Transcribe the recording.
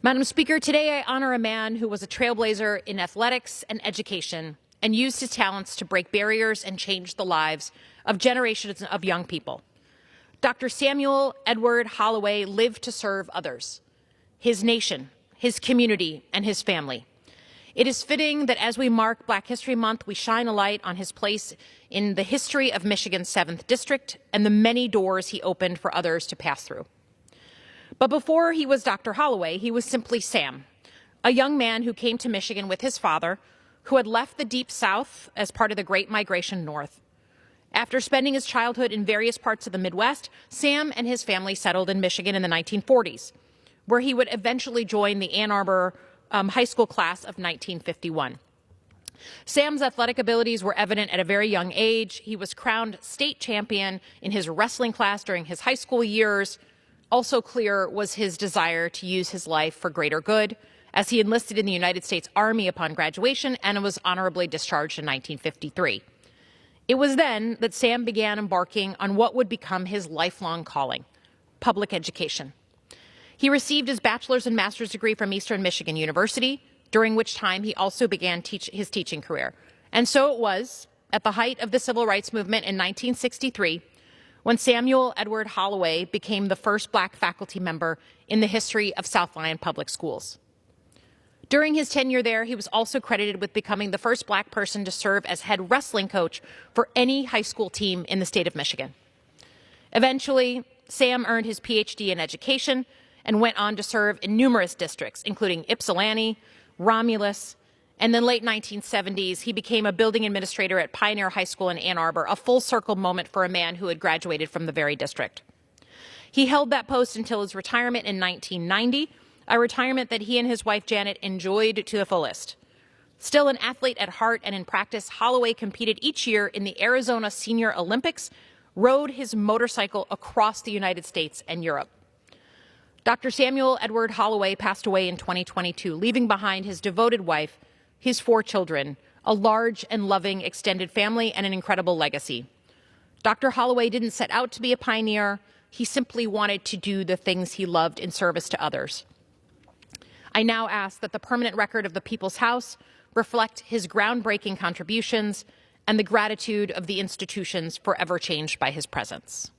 Madam Speaker, today I honor a man who was a trailblazer in athletics and education and used his talents to break barriers and change the lives of generations of young people. Dr. Samuel Edward Holloway lived to serve others, his nation, his community, and his family. It is fitting that as we mark Black History Month, we shine a light on his place in the history of Michigan's 7th District and the many doors he opened for others to pass through. But before he was Dr. Holloway, he was simply Sam, a young man who came to Michigan with his father, who had left the Deep South as part of the Great Migration North. After spending his childhood in various parts of the Midwest, Sam and his family settled in Michigan in the 1940s, where he would eventually join the Ann Arbor high school class of 1951. Sam's athletic abilities were evident at a very young age. He was crowned state champion in his wrestling class during his high school years. Also clear was his desire to use his life for greater good, as he enlisted in the United States Army upon graduation and was honorably discharged in 1953. It was then that Sam began embarking on what would become his lifelong calling, public education. He received his bachelor's and master's degree from Eastern Michigan University, during which time he also began his teaching career. And so it was, at the height of the Civil Rights Movement in 1963, when Samuel Edward Holloway became the first Black faculty member in the history of South Lyon Public Schools. During his tenure there, he was also credited with becoming the first Black person to serve as head wrestling coach for any high school team in the state of Michigan. Eventually, Sam earned his PhD in education and went on to serve in numerous districts, including Ypsilanti, Romulus, and then late 1970s, he became a building administrator at Pioneer High School in Ann Arbor, a full circle moment for a man who had graduated from the very district. He held that post until his retirement in 1990, a retirement that he and his wife Janet enjoyed to the fullest. Still an athlete at heart and in practice, Holloway competed each year in the Arizona Senior Olympics, rode his motorcycle across the United States and Europe. Dr. Samuel Edward Holloway passed away in 2022, leaving behind his devoted wife, his 4 children, a large and loving extended family, and an incredible legacy. Dr. Holloway didn't set out to be a pioneer. He simply wanted to do the things he loved in service to others. I now ask that the permanent record of the People's House reflect his groundbreaking contributions and the gratitude of the institutions forever changed by his presence.